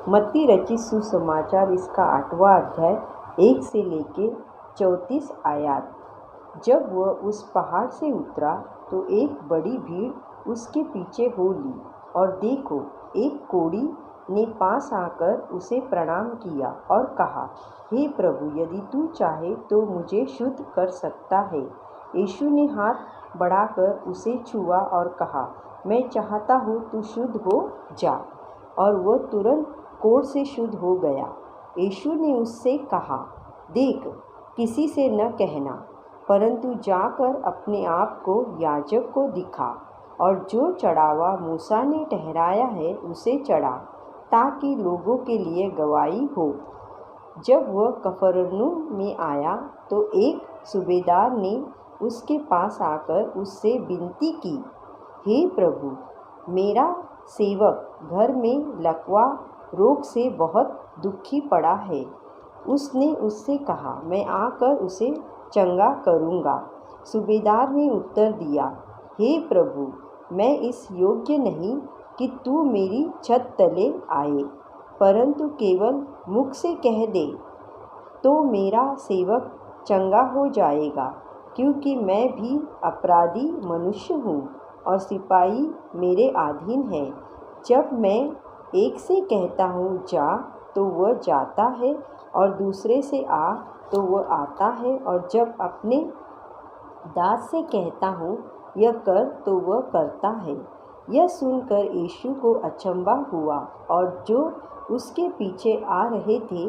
मत्ती रचित सुसमाचार इसका 8वां अध्याय 1 से लेके 34 आयत। जब वह उस पहाड़ से उतरा तो एक बड़ी भीड़ उसके पीछे हो ली, और देखो, एक कोढ़ी ने पास आकर उसे प्रणाम किया और कहा, हे प्रभु, यदि तू चाहे तो मुझे शुद्ध कर सकता है। यीशु ने हाथ बढ़ाकर उसे छुआ और कहा, मैं चाहता हूँ, तू शुद्ध हो जा। और वह तुरंत कोढ़ से शुद्ध हो गया। यीशु ने उससे कहा, देख, किसी से न कहना, परंतु जाकर अपने आप को याजक को दिखा, और जो चढ़ावा मूसा ने ठहराया है उसे चढ़ा, ताकि लोगों के लिए गवाही हो। जब वह कफरनहूम में आया तो एक सूबेदार ने उसके पास आकर उससे विनती की, हे प्रभु, मेरा सेवक घर में लकवा रोग से बहुत दुखी पड़ा है। उसने उससे कहा, मैं आकर उसे चंगा करूँगा। सूबेदार ने उत्तर दिया, हे प्रभु, मैं इस योग्य नहीं कि तू मेरी छत तले आए, परंतु केवल मुख से कह दे तो मेरा सेवक चंगा हो जाएगा, क्योंकि मैं भी अपराधी मनुष्य हूँ और सिपाही मेरे अधीन है। जब मैं एक से कहता हूँ जा तो वह जाता है, और दूसरे से आ तो वह आता है, और जब अपने दास से कहता हूँ यह कर तो वह करता है। यह सुनकर यीशु को अचंभा हुआ, और जो उसके पीछे आ रहे थे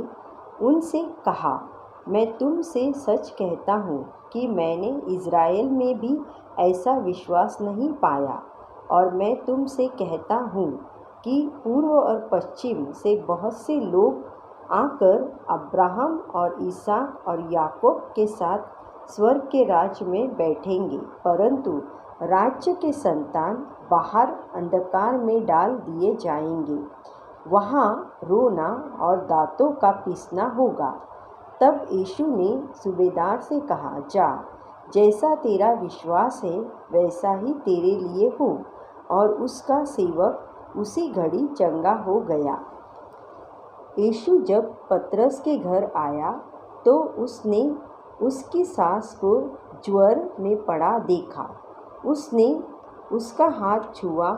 उनसे कहा, मैं तुमसे सच कहता हूँ कि मैंने इज़राइल में भी ऐसा विश्वास नहीं पाया। और मैं तुमसे कहता हूँ कि पूर्व और पश्चिम से बहुत से लोग आकर अब्राहम और इसहाक और याकूब के साथ स्वर्ग के राज्य में बैठेंगे, परंतु राज्य के संतान बाहर अंधकार में डाल दिए जाएंगे। वहाँ रोना और दांतों का पीसना होगा। तब यीशु ने सूबेदार से कहा, जा, जैसा तेरा विश्वास है वैसा ही तेरे लिए हो। और उसका सेवक उसी घड़ी चंगा हो गया। यीशु जब पतरस के घर आया तो उसने उसकी सास को ज्वर में पड़ा देखा। उसने उसका हाथ छुआ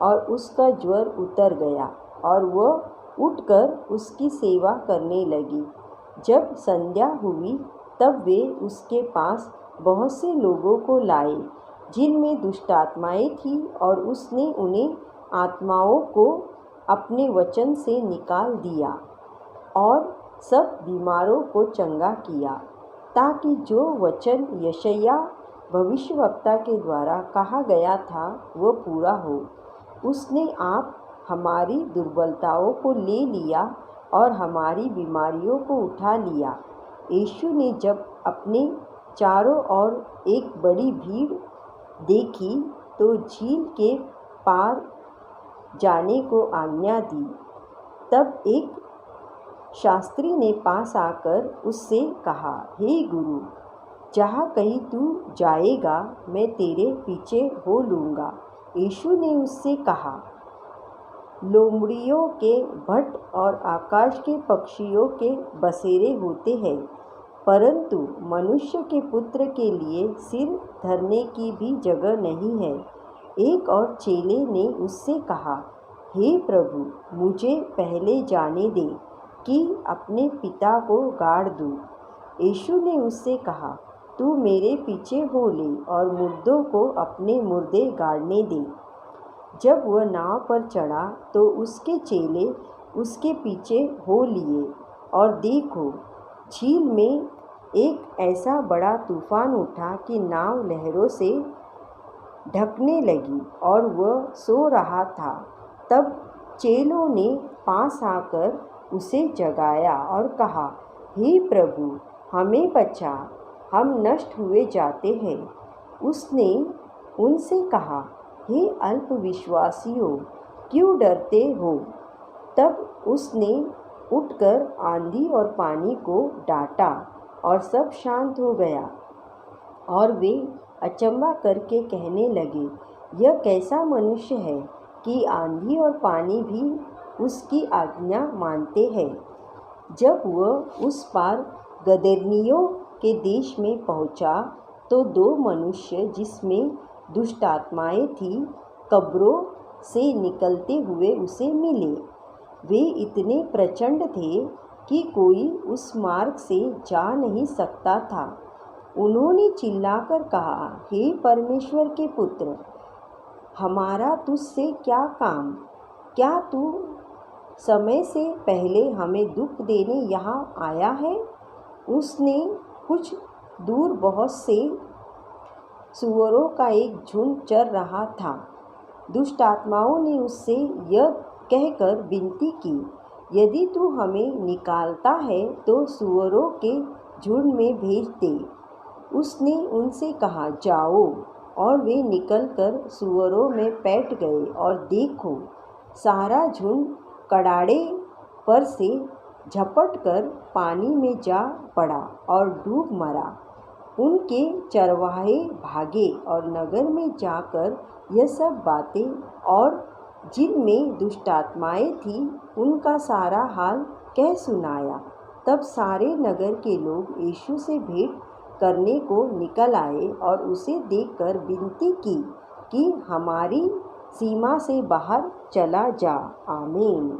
और उसका ज्वर उतर गया, और वह उठकर उसकी सेवा करने लगी। जब संध्या हुई तब वे उसके पास बहुत से लोगों को लाए जिनमें दुष्टात्माएं थीं, और उसने उन्हें आत्माओं को अपने वचन से निकाल दिया और सब बीमारों को चंगा किया, ताकि जो वचन यशायाह भविष्यवक्ता के द्वारा कहा गया था वह पूरा हो। उसने आप हमारी दुर्बलताओं को ले लिया और हमारी बीमारियों को उठा लिया। यीशु ने जब अपने चारों ओर एक बड़ी भीड़ देखी तो झील के पार जाने को आज्ञा दी। तब एक शास्त्री ने पास आकर उससे कहा, हे गुरु, जहाँ कहीं तू जाएगा मैं तेरे पीछे हो लूँगा। यीशु ने उससे कहा, लोमड़ियों के भट्ट और आकाश के पक्षियों के बसेरे होते हैं, परंतु मनुष्य के पुत्र के लिए सिर धरने की भी जगह नहीं है। एक और चेले ने उससे कहा, हे प्रभु, मुझे पहले जाने दे कि अपने पिता को गाड़ दूँ। यीशु ने उससे कहा, तू मेरे पीछे हो ले और मुर्दों को अपने मुर्दे गाड़ने दे। जब वह नाव पर चढ़ा तो उसके चेले उसके पीछे हो लिए, और देखो, झील में एक ऐसा बड़ा तूफान उठा कि नाव लहरों से ढकने लगी और वह सो रहा था। तब चेलों ने पास आकर उसे जगाया और कहा, हे प्रभु, हमें बचा, हम नष्ट हुए जाते हैं। उसने उनसे कहा, हे अल्पविश्वासियों, क्यों डरते हो? तब उसने उठकर आंधी और पानी को डांटा और सब शांत हो गया। और वे अचंभा करके कहने लगे, यह कैसा मनुष्य है कि आंधी और पानी भी उसकी आज्ञा मानते हैं। जब वह उस पार गदरनियों के देश में पहुंचा तो दो मनुष्य जिसमें दुष्ट आत्माएं थीं कब्रों से निकलते हुए उसे मिले। वे इतने प्रचंड थे कि कोई उस मार्ग से जा नहीं सकता था। उन्होंने चिल्लाकर कहा, हे परमेश्वर के पुत्र, हमारा तुझसे क्या काम? क्या तू समय से पहले हमें दुख देने यहाँ आया है? उसने कुछ दूर बहुत से सूअरों का एक झुंड चर रहा था। दुष्ट आत्माओं ने उससे यह कहकर विनती की, यदि तू हमें निकालता है तो सूअरों के झुंड में भेज दे। उसने उनसे कहा, जाओ। और वे निकलकर सूअरों में बैठ गए और देखो, सारा झुंड कड़ाड़े पर से झपटकर पानी में जा पड़ा और डूब मरा। उनके चरवाहे भागे और नगर में जाकर यह सब बातें और जिनमें दुष्टात्माएं थीं उनका सारा हाल कह सुनाया। तब सारे नगर के लोग यीशु से भेंट करने को निकल आए और उसे देखकर विनती की कि हमारी सीमा से बाहर चला जा। आमीन।